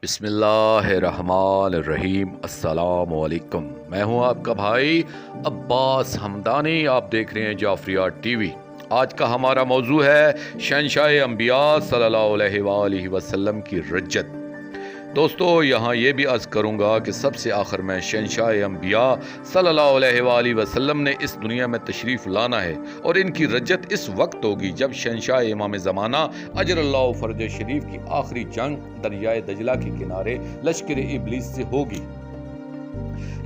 بسم اللہ الرحمن الرحیم۔ السلام علیکم، میں ہوں آپ کا بھائی عباس حمدانی۔ آپ دیکھ رہے ہیں جعفریہ ٹی وی۔ آج کا ہمارا موضوع ہے شہنشاہ انبیاء صلی اللہ علیہ وآلہ وسلم کی رجت۔ دوستو، یہاں یہ بھی عرض کروں گا کہ سب سے آخر میں شہنشاہ انبیاء صلی اللہ علیہ وآلہ وسلم نے اس دنیا میں تشریف لانا ہے، اور ان کی رجت اس وقت ہوگی جب شہنشاہ امام زمانہ اجر اللہ فرج شریف کی آخری جنگ دریائے دجلہ کے کنارے لشکر ابلیس سے ہوگی۔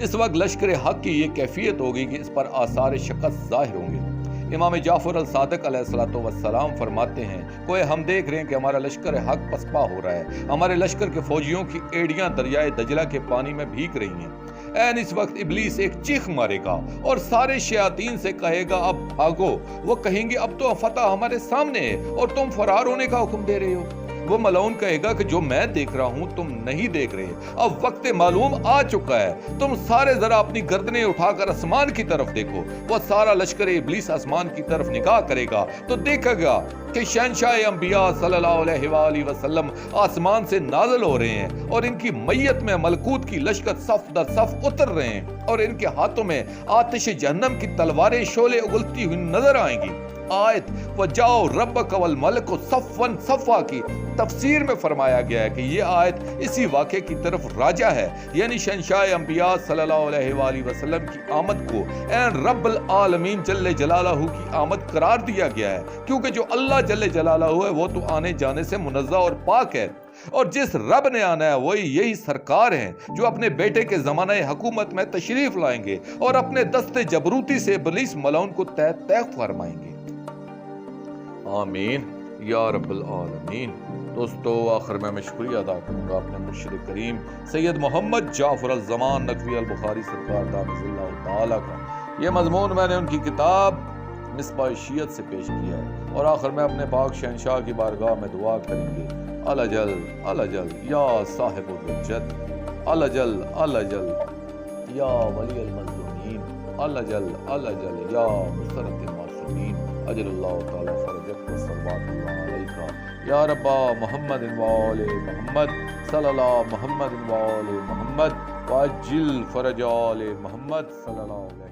اس وقت لشکر حق کی یہ کیفیت ہوگی کہ اس پر آثار شکست ظاہر ہوں گے۔ امام جعفر الصادق علیہ السلام فرماتے ہیں، کوئی ہم دیکھ رہے ہیں کہ ہمارا لشکر حق پسپا ہو رہا ہے، ہمارے لشکر کے فوجیوں کی ایڑیاں دریائے دجلہ کے پانی میں بھیگ رہی ہیں۔ اس وقت ابلیس ایک چیخ مارے گا اور سارے شیاطین سے کہے گا اب بھاگو۔ وہ کہیں گے اب تو فتح ہمارے سامنے ہے اور تم فرار ہونے کا حکم دے رہے ہو۔ وہ ملعون کہے گا کہ جو میں دیکھ رہا ہوں تم نہیں دیکھ رہے، اب وقت معلوم آ چکا ہے، تم سارے ذرا اپنی گردنیں اٹھا کر آسمان کی طرف دیکھو۔ وہ سارا لشکر ابلیس آسمان کی طرف نگاہ کرے گا تو دیکھے گا کہ شہنشاہ انبیاء صلی اللہ علیہ وآلہ وسلم آسمان سے نازل ہو رہے ہیں، اور ان کی میت میں ملکوت کی لشکر صف در صف اتر رہے ہیں، اور ان کے ہاتھوں میں آتش جہنم کی تلواریں شعلے اگلتی ہوئی نظر آئیں گی۔ آیت وَجَاءَ رَبُّكَ وَالْمَلَكُ صَفًّا صَفًّا کی تفسیر میں فرمایا گیا ہے کہ یہ آیت اسی واقعے کی طرف راجع ہے، یعنی شہنشاہ انبیاء صلی اللہ علیہ وآلہ وسلم کی آمد کو این رب العالمین جل جلالہ کی آمد قرار دیا گیا ہے، کیونکہ جو اللہ جل جلالہ ہے وہ تو آنے جانے سے منزہ اور پاک ہے، اور جس رب نے آنا ہے وہی یہی سرکار ہیں جو اپنے بیٹے کے زمانہ حکومت میں تشریف لائیں گے اور اپنے دست جبروتی سے ابلیس ملعون کو تیغ فرمائیں گے۔ آمین یا رب العالمین۔ دوستو، آخر میں شکریہ ادا کروں گا اپنے مرشد کریم سید محمد جعفر الزمان نقوی البخاری سرکار دامت اللہ تعالیٰ کا۔ یہ مضمون میں نے ان کی کتاب مصباح شیعت سے پیش کیا ہے، اور آخر میں اپنے پاک شہنشاہ کی بارگاہ میں دعا کریں گے، الجل الجل یا صاحب الرجت، الجل الجل یا ولی المظلومین، الجل الجل یا مسرت المعصومین، اجل اللہ تعالیٰ فرجک و صلوات اللہ علیکہ یا ربا محمد وآل محمد صلی اللہ محمد وآل محمد وعجل فرج آل محمد صلی اللہ علیہ